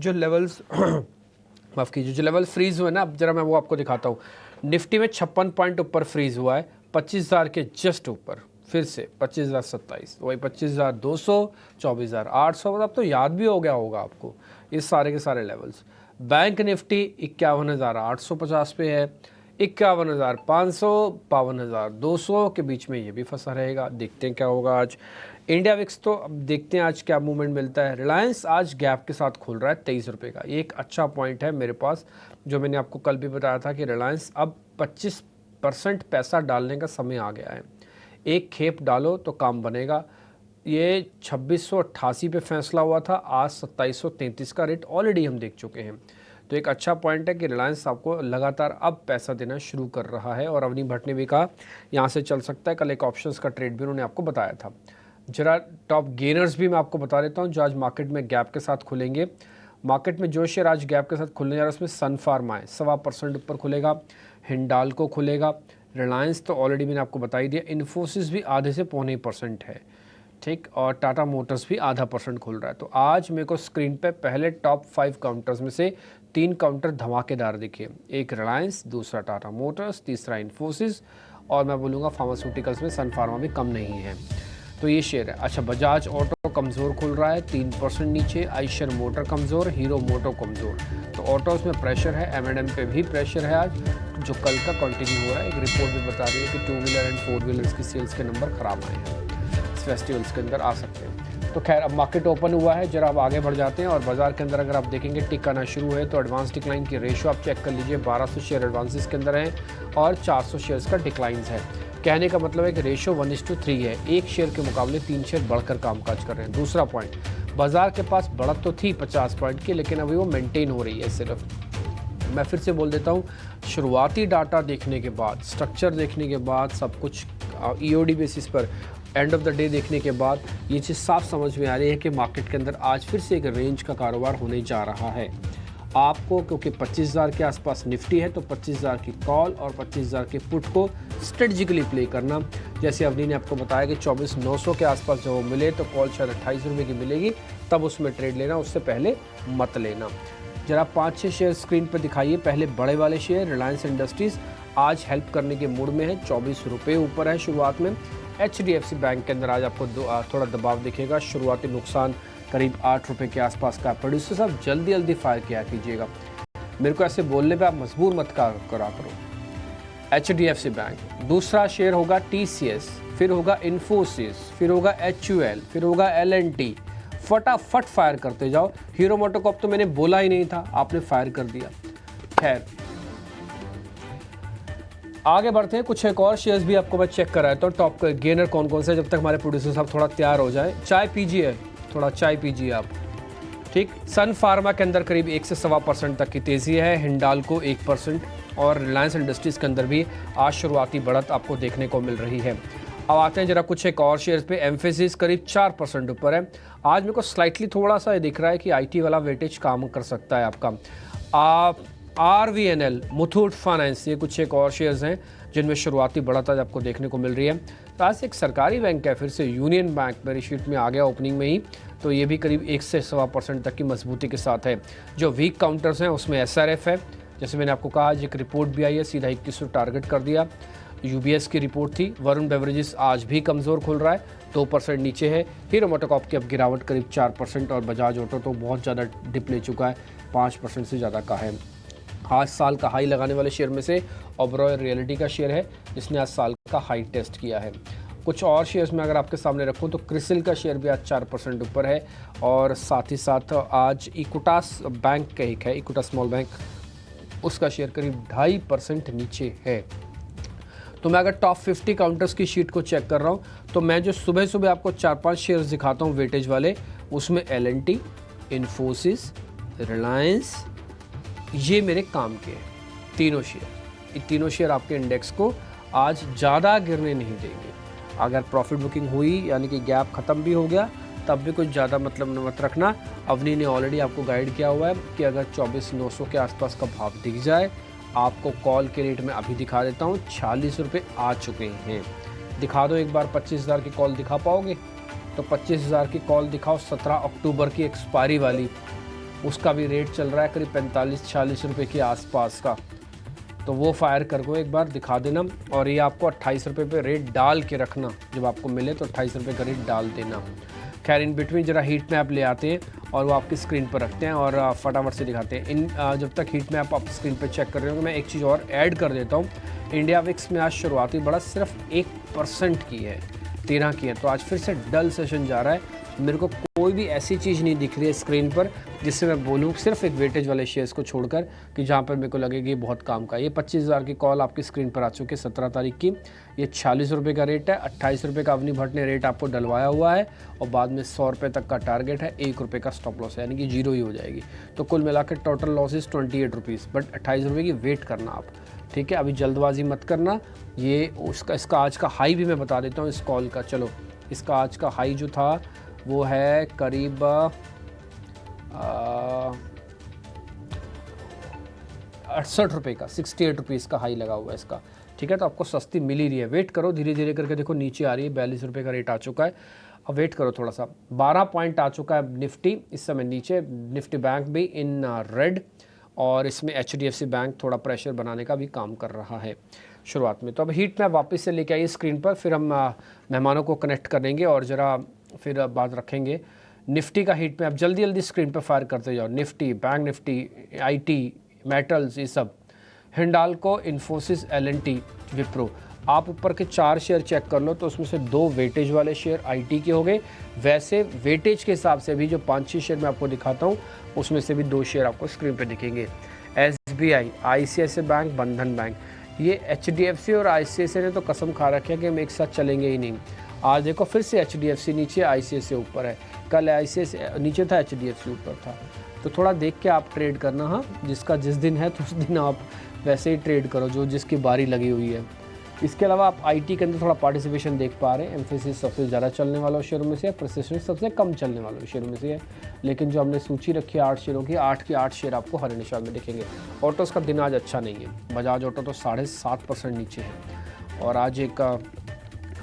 जो लेवल्स माफ़ कीजिए, जो लेवल फ्रीज हुए ना, अब जरा मैं वो आपको दिखाता हूँ। निफ्टी में 56 पॉइंट ऊपर फ्रीज हुआ है, 25,000 के जस्ट ऊपर, फिर से 25,027, वही 25,200, 24,800, अब तो याद भी हो गया होगा आपको ये सारे के सारे लेवल्स। बैंक निफ्टी 51,850 पे है, 51,500, 52,200 के बीच में ये भी फंसा रहेगा। देखते हैं क्या होगा आज। इंडिया विक्स तो अब देखते हैं आज क्या मूवमेंट मिलता है। रिलायंस आज गैप के साथ खुल रहा है 23 रुपये का, ये एक अच्छा पॉइंट है मेरे पास, जो मैंने आपको कल भी बताया था कि रिलायंस अब 25% पैसा डालने का समय आ गया है। एक खेप डालो तो काम बनेगा। ये 2688 पे फैसला हुआ था, आज 2733 का रेट ऑलरेडी हम देख चुके हैं। तो एक अच्छा पॉइंट है कि रिलायंस आपको लगातार अब पैसा देना शुरू कर रहा है। और अवनी भट्ट ने भी कहा यहाँ से चल सकता है, कल एक ऑप्शंस का ट्रेड भी उन्होंने आपको बताया था। जरा टॉप गेनर्स भी मैं आपको बता देता हूँ जो आज मार्केट में गैप के साथ खुलेंगे। मार्केट में जो शेयर आज गैप के साथ खुलने जा रहा है उसमें सन फार्मा है, 1.25% ऊपर खुलेगा। हिंडाल्को खुलेगा। रिलायंस तो ऑलरेडी मैंने आपको बता ही दिया। इन्फोसिस भी आधे से 0.25% है, ठीक। और टाटा मोटर्स भी 0.5% खुल रहा है। तो आज मेरे को स्क्रीन पे पहले टॉप 5 काउंटर्स में से 3 काउंटर धमाकेदार दिखे। एक रिलायंस, दूसरा टाटा मोटर्स, तीसरा इन्फोसिस, और मैं बोलूँगा फार्मास्यूटिकल्स में सन फार्मा भी कम नहीं है। तो ये शेयर है। अच्छा, बजाज ऑटो कमज़ोर खुल रहा है 3% नीचे, आइशर मोटर कमज़ोर, हीरो मोटो कमज़ोर। तो ऑटोज़ में प्रेशर है, M&M पे भी प्रेशर है आज, जो कल का कंटिन्यू हो रहा है। एक रिपोर्ट भी बता रही है कि 2 व्हीलर एंड 4 व्हीलर्स की सेल्स के नंबर ख़राब आए हैं, फेस्टिवल्स के अंदर आ सकते हैं। तो खैर अब मार्केट ओपन हुआ है, जरा अब आगे बढ़ जाते हैं। और बाजार के अंदर अगर आप देखेंगे टिक आना शुरू है, तो एडवांस डिक्लाइन की रेशो आप चेक कर लीजिए। 1200 शेयर एडवांसेस के अंदर हैं और 400 शेयर्स का डिक्लाइंस है। कहने का मतलब है कि रेशो 1:3 है, एक शेयर के मुकाबले 3 शेयर बढ़कर कामकाज कर रहे हैं। दूसरा पॉइंट, बाजार के पास बढ़त तो थी 50 पॉइंट की, लेकिन अभी वो मेंटेन हो रही है। सिर्फ मैं फिर से बोल देता हूँ, शुरुआती डाटा देखने के बाद, स्ट्रक्चर देखने के बाद, सब कुछ EOD बेसिस पर एंड ऑफ द डे देखने के बाद ये चीज़ साफ समझ में आ रही है कि मार्केट के अंदर आज फिर से एक रेंज का कारोबार होने जा रहा है। आपको क्योंकि 25,000 के आसपास निफ्टी है, तो 25,000 की कॉल और 25,000 के पुट को स्ट्रेटजिकली प्ले करना। जैसे अवनी ने आपको बताया कि 24,900 के आसपास जब वो मिले तो कॉल शायद 28 रुपये की मिलेगी, तब उसमें ट्रेड लेना, उससे पहले मत लेना। जरा 5-6 शेयर स्क्रीन पर दिखाइए। पहले बड़े वाले शेयर रिलायंस इंडस्ट्रीज़ आज हेल्प करने के मूड में है, 24 रुपये ऊपर है शुरुआत में। HDFC बैंक के अंदर आज आपको थोड़ा दबाव दिखेगा, शुरुआती नुकसान करीब 8 रुपये के आसपास का। प्रोड्यूसर साहब जल्दी जल्दी फायर किया कीजिएगा, मेरे को ऐसे बोलने पे आप मजबूर मत करा करो। HDFC bank. दूसरा शेयर होगा TCS, फिर होगा इन्फोसिस, फिर होगा HUL, फिर होगा L&T। फटाफट फायर करते जाओ। हीरो मोटोकॉर्प तो मैंने बोला ही नहीं था, आपने फायर कर दिया। खैर आगे बढ़ते हैं, कुछ एक और शेयर्स भी आपको मैं चेक कराया तो टॉप गेनर कौन कौन से, जब तक हमारे प्रोड्यूसर साहब थोड़ा तैयार हो जाए। चाय पीजिए, थोड़ा चाय पीजिए आप, ठीक। सन फार्मा के अंदर करीब 1 से 1.25% तक की तेज़ी है, हिंडाल्को 1% और रिलायंस इंडस्ट्रीज़ के अंदर भी आज शुरुआती बढ़त आपको देखने को मिल रही है। अब आते हैं जरा कुछ एक और शेयर्स पे। एम्फेसिस करीब 4% ऊपर है। आज मेरे को स्लाइटली थोड़ा सा ये दिख रहा है कि IT वाला वेटेज काम कर सकता है आपका। RVNL, मुथूट फाइनेंस, ये कुछ एक और शेयर्स हैं जिनमें शुरुआती बढ़त आज आपको देखने को मिल रही है। तो आज एक सरकारी बैंक है, फिर से यूनियन बैंक मेरी शीट में आ गया ओपनिंग में ही, तो ये भी करीब 1 से 1.25% तक की मजबूती के साथ है। जो वीक काउंटर्स हैं उसमें SRF है, जैसे मैंने आपको कहा आज एक रिपोर्ट भी आई है, सीधा 21 टारगेट कर दिया। UBS की रिपोर्ट थी। वरुण बेवरेजेस आज भी कमज़ोर खुल रहा है, 2% नीचे है। हीरो मोटोकॉर्प की अब गिरावट करीब 4% और बजाज ऑटो तो बहुत ज़्यादा डिप ले चुका है, 5% से ज़्यादा का है। आज साल का हाई लगाने वाले शेयर में से ओबरॉय रियलिटी का शेयर है, जिसने आज साल का हाई टेस्ट किया है। कुछ और शेयर्स में अगर आपके सामने रखूं तो क्रिसिल का शेयर भी आज 4% ऊपर है, और साथ ही साथ आज इक्विटास बैंक का एक है, इक्विटास स्मॉल बैंक, उसका शेयर करीब 2.5% नीचे है। तो मैं अगर टॉप 50 काउंटर्स की शीट को चेक कर रहा हूँ, तो मैं जो सुबह सुबह आपको 4-5 शेयर्स दिखाता हूँ वेटेज वाले, उसमें L&T, इन्फोसिस, रिलायंस, ये मेरे काम के हैं तीनों शेयर। ये तीनों शेयर आपके इंडेक्स को आज ज़्यादा गिरने नहीं देंगे। अगर प्रॉफिट बुकिंग हुई यानी कि गैप ख़त्म भी हो गया, तब भी कुछ ज़्यादा मतलब मत रखना। अवनी ने ऑलरेडी आपको गाइड किया हुआ है कि अगर 24,900 के आसपास का भाव दिख जाए, आपको कॉल के रेट में अभी दिखा देता हूँ, 46 रुपये आ चुके हैं। दिखा दो एक बार 25,000 की कॉल दिखा पाओगे? तो 25,000 की कॉल दिखाओ, 17 अक्टूबर की एक्सपायरी वाली, उसका भी रेट चल रहा है करीब 45-46 रुपये के आसपास का, तो वो फायर कर को एक बार दिखा देना। और ये आपको 28 रुपये पे रेट डाल के रखना, जब आपको मिले तो 28 रुपये का रेट डाल देना। खैर इन बिटवीन ज़रा हीट मैप ले आते हैं और वो आपकी स्क्रीन पर रखते हैं और फटाफट से दिखाते हैं। जब तक हीट मैप आप स्क्रीन पर चेक कर रहे हो, मैं एक चीज़ और ऐड कर देता हूँ। इंडिया विक्स में आज शुरुआती बढ़त सिर्फ 1% की है, 13 की है, तो आज फिर से डल सेशन जा रहा है। मेरे को कोई भी ऐसी चीज़ नहीं दिख रही है स्क्रीन पर जिससे मैं बोलूँ, सिर्फ एक वेटेज वाले शेयर्स को छोड़कर, कि जहाँ पर मेरे को लगेगी ये बहुत काम का। ये 25,000 की कॉल आपकी स्क्रीन पर आ चुकी है 17 तारीख की। ये 46 रुपये का रेट है, 28 रुपये का अवनी भट्ट ने रेट आपको डलवाया हुआ है और बाद में 100 रुपये तक का टारगेट है, 1 रुपये का स्टॉप लॉस है, यानी कि जीरो ही हो जाएगी। तो कुल मिलाकर टोटल लॉसेस 28 रुपीज़, बट 28 रुपये की वेट करना आप, ठीक है। अभी जल्दबाजी मत करना। ये इसका आज का हाई भी मैं बता देता हूँ इस कॉल का। चलो, इसका आज का हाई जो था वो है करीब 68 रुपये का, 68 रुपीज़ का हाई लगा हुआ है इसका, ठीक है। तो आपको सस्ती मिल ही रही है, वेट करो, धीरे धीरे करके देखो नीचे आ रही है। 42 रुपये का रेट आ चुका है, अब वेट करो थोड़ा सा। 12 पॉइंट आ चुका है निफ्टी इस समय नीचे। निफ्टी बैंक भी इन रेड, और इसमें HDFC बैंक थोड़ा प्रेशर बनाने का भी काम कर रहा है शुरुआत में। तो अब हीट मैप वापस से लेके आइए स्क्रीन पर, फिर हम मेहमानों को कनेक्ट करेंगे और ज़रा फिर बात रखेंगे। निफ्टी का हीट मैप जल्दी जल्दी स्क्रीन पर फायर करते जाओ। Nifty, bank Nifty, IT, metals, ये सब, हिंडाल्को, इन्फोसिस, LNT, विप्रो। आप ऊपर के 4 शेयर चेक कर लो तो उसमें से 2 वेटेज वाले शेयर IT के हो गए। वैसे वेटेज के हिसाब से भी जो 5-6 शेयर मैं आपको दिखाता हूँ उसमें से भी 2 शेयर आपको स्क्रीन पे दिखेंगे। SBI, ICICI बैंक, बंधन बैंक। ये HDFC और ICICI ने तो कसम खा रखी है कि हम एक साथ चलेंगे ही नहीं। आज देखो फिर से HDFC नीचे, ICICI ऊपर है। कल ICICI नीचे था, HDFC ऊपर था। तो थोड़ा देख के आप ट्रेड करना, हाँ, जिसका जिस दिन है तो उस दिन आप वैसे ही ट्रेड करो जो जिसकी बारी लगी हुई है। इसके अलावा आप IT के अंदर थोड़ा पार्टिसिपेशन देख पा रहे हैं। एम्फेसिस सबसे ज़्यादा चलने वालों शेयरों में से है, प्रिसिशन सबसे कम चलने वालों शेयरों में से है। लेकिन जो हमने सूची रखी है 8 शेयरों की, 8 के 8 शेयर आपको हर निशान में दिखेंगे। ऑटोज़ का दिन आज अच्छा नहीं है, बजाज ऑटो तो 7.5% नीचे है। और आज एक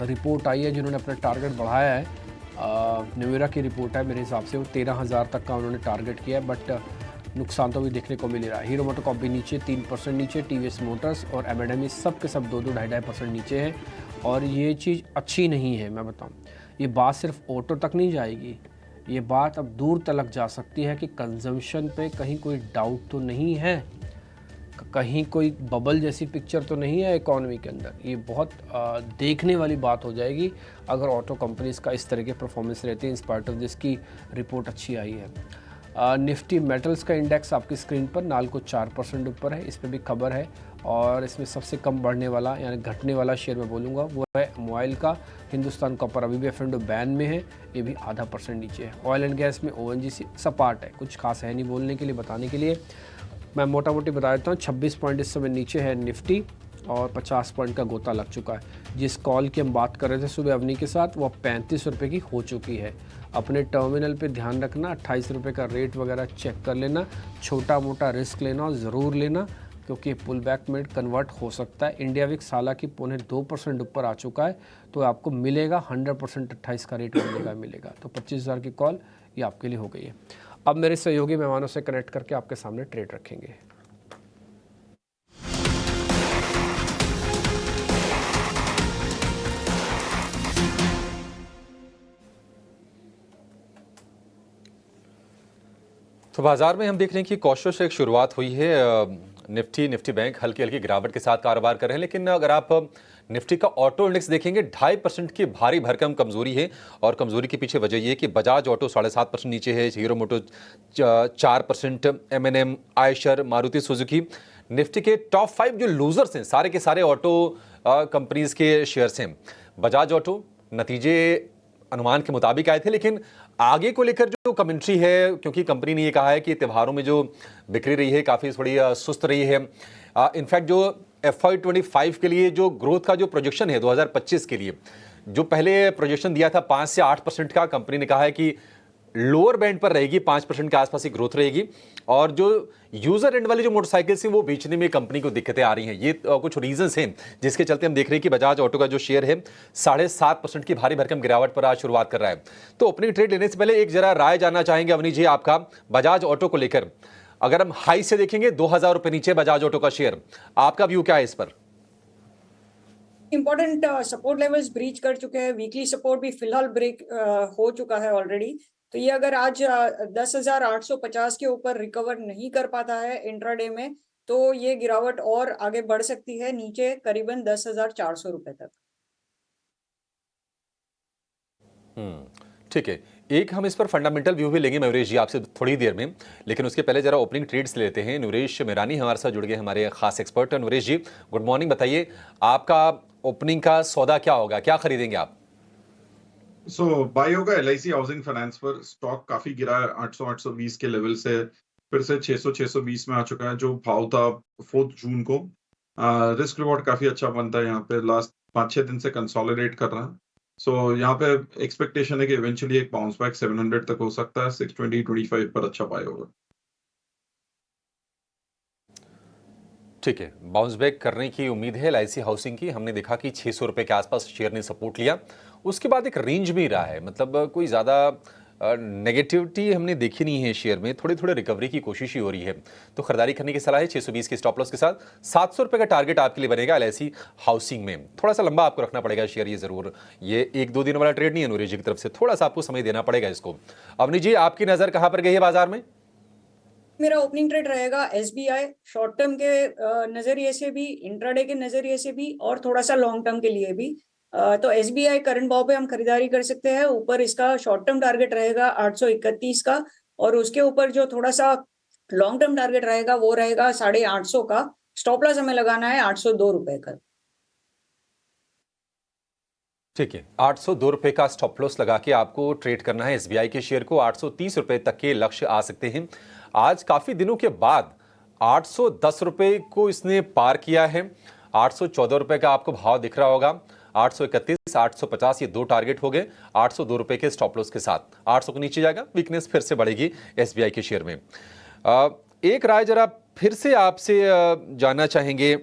रिपोर्ट आई है जिन्होंने अपना टारगेट बढ़ाया है, न्यूरा की रिपोर्ट है, मेरे हिसाब से वो 13,000 तक का उन्होंने टारगेट किया है, बट नुकसान तो भी देखने को मिल रहा है। हीरो मोटोकॉर्प भी नीचे 3% नीचे, TVS मोटर्स और M&M सब के सब 2-2.5% नीचे हैं। और ये चीज़ अच्छी नहीं है, मैं बताऊं। ये बात सिर्फ ऑटो तक नहीं जाएगी, ये बात अब दूर तक जा सकती है कि कंजम्पशन पे कहीं कोई डाउट तो नहीं है, कहीं कोई बबल जैसी पिक्चर तो नहीं है इकॉनमी के अंदर। ये बहुत देखने वाली बात हो जाएगी अगर ऑटो कंपनीज़ का इस तरह के परफॉर्मेंस रहती है, इंस्पाइट ऑफ जिसकी रिपोर्ट अच्छी आई है। निफ्टी मेटल्स का इंडेक्स आपकी स्क्रीन पर नाल्को 4% ऊपर है, इस पर भी खबर है। और इसमें सबसे कम बढ़ने वाला यानी घटने वाला शेयर मैं बोलूँगा वो है मोबाइल का। हिंदुस्तान कॉपर अभी भी F&O बैन में है, ये भी 0.5% नीचे है। ऑयल एंड गैस में ONGC सपाट है, कुछ खास है नहीं बोलने के लिए, बताने के लिए। मैं मोटा मोटी बता देता हूँ, 26 पॉइंट इस समय नीचे है निफ्टी और 50 पॉइंट का गोता लग चुका है। जिस कॉल की हम बात कर रहे थे सुबह अवनी के साथ, वो 35 रुपये की हो चुकी है। अपने टर्मिनल पे ध्यान रखना, 28 रुपये का रेट वगैरह चेक कर लेना, छोटा मोटा रिस्क लेना ज़रूर लेना, क्योंकि पुल बैक में कन्वर्ट हो सकता है। इंडिया विक्स हालांकि 0.2% ऊपर आ चुका है, तो आपको मिलेगा 100% 28 का रेट मिलेगा। तो 25,000 की कॉल ये आपके लिए हो गई है। अब मेरे सहयोगी मेहमानों से कनेक्ट करके आपके सामने ट्रेड रखेंगे। तो बाजार में हम देख रहे हैं कि कौशल से एक शुरुआत हुई है। निफ्टी बैंक हल्की हल्की गिरावट के साथ कारोबार कर रहे हैं, लेकिन अगर आप निफ्टी का ऑटो इंडेक्स देखेंगे 2.5% की भारी भरकम कमजोरी है। और कमजोरी के पीछे वजह यह है कि बजाज ऑटो 7.5% नीचे है, हीरो मोटो 4%, M&M, Eicher, Maruti Suzuki. Nifty के टॉप 5 जो लूजर्स हैं सारे के सारे ऑटो कंपनीज के शेयर्स हैं। बजाज ऑटो नतीजे अनुमान के मुताबिक आए थे, लेकिन आगे को लेकर जो कमेंट्री है, क्योंकि कंपनी ने ये कहा है कि त्योहारों में जो बिक्री रही है काफ़ी थोड़ी सुस्त रही है। इनफैक्ट जो FY25 के लिए जो ग्रोथ का जो प्रोजेक्शन है 2025 के लिए, जो पहले प्रोजेक्शन दिया था 5 से 8% का, कंपनी ने कहा है कि लोअर बैंड पर रहेगी, 5% के आसपास की ग्रोथ रहेगी। और जो यूजर एंड वाली जो मोटरसाइकिल्स हैं वो बेचने में कंपनी को दिक्कतें आ रही हैं। ये कुछ रीजंस हैं जिसके चलते हम देख रहे हैं कि बजाज ऑटो का जो शेयर है 7.5% की भारी भरकम गिरावट पर आज शुरुआत कर रहा है। तो ओपनिंग ट्रेड लेने से पहले एक जरा राय जानना चाहेंगे अवनी जी आपका बजाज ऑटो को लेकर। अगर हम हाई से देखेंगे 2000 रुपए नीचे बजाज ऑटो का शेयर, आपका व्यू क्या है इस पर? इंपॉर्टेंट सपोर्ट लेवल्स ब्रीच कर चुके हैं। वीकली सपोर्ट भी फिलहाल ब्रेक हो चुका है ऑलरेडी। तो ये अगर आज 10,850 के ऊपर रिकवर नहीं कर पाता है इंट्राडे में, तो ये गिरावट और आगे बढ़ सकती है नीचे करीबन 10,400 रुपए तक। ठीक है, एक हम इस पर फंडामेंटल व्यू भी लेंगे नवरेश जी आपसे थोड़ी देर में, लेकिन उसके पहले जरा ओपनिंग ट्रेड्स लेते हैं। नवरेश मेरानी हमारे साथ जुड़ गए, हमारे खास एक्सपर्ट। नवरेश जी गुड मॉर्निंग, बताइए आपका ओपनिंग का सौदा क्या होगा, क्या खरीदेंगे आप? बाई होगा LIC हाउसिंग फाइनेंस पर। स्टॉक काफी गिरा है 800-820 के लेवल से फिर से 600-620 में आ चुका है जो भाव था 4 जून को। रिस्क रिवॉर्ड काफी अच्छा बनता है यहाँ पे, लास्ट 5-6 दिन से कंसोलिडेट कर रहा है। यहाँ पे एक्सपेक्टेशन है कि इवेंचुअली एक बाउंस बैक 700 तक हो सकता है। 620-25 पर अच्छा बाय होगा। ठीक है, बाउंस बैक करने की उम्मीद है LIC हाउसिंग की। हमने देखा कि 600 रुपए के आसपास शेयर ने सपोर्ट लिया, उसके बाद एक रेंज में रहा है, मतलब कोई ज़्यादा नेगेटिविटी हमने देखी नहीं है शेयर में, थोड़ी थोड़ी रिकवरी की कोशिश ही हो रही है। तो खरीदारी करने की सलाह है 620 के स्टॉप लॉस के साथ। 700 रुपए का टारगेट आपके लिए बनेगा LIC हाउसिंग में। थोड़ा सा लंबा आपको रखना पड़ेगा शेयर, ये जरूर, ये 1-2 दिन वाला ट्रेड नहीं है नूरेश जी की तरफ से, थोड़ा सा आपको समय देना पड़ेगा इसको। अवनी जी आपकी नज़र कहाँ पर गई है बाजार में? मेरा ओपनिंग ट्रेड रहेगा SBI, शॉर्ट टर्म के नजरिए से भी, इंट्राडे के नजरिए से भी, और थोड़ा सा लॉन्ग टर्म के लिए भी। तो SBI करंट भाव पे हम खरीदारी कर सकते हैं। ऊपर इसका शॉर्ट टर्म टारगेट रहेगा 831 का, और उसके ऊपर जो थोड़ा सा लॉन्ग टर्म टारगेट रहेगा वो रहेगा 850 का। स्टॉप लॉस हमें लगाना है 802 रुपए का। ठीक है, 802 रुपए का स्टॉप लॉस लगा के आपको ट्रेड करना है SBI के शेयर को। 830 रुपए तक के लक्ष्य आ सकते हैं। आज काफी दिनों के बाद 810 रुपए को इसने पार किया है। 814 रुपए का आपको भाव दिख रहा होगा। 831, 850 ये दो टारगेट हो गए 802 रुपए के स्टॉप लॉस के साथ। 800 के नीचे जाएगा, वीकनेस फिर से बढ़ेगी SBI के शेयर में। एक राय जरा फिर से आपसे जानना चाहेंगे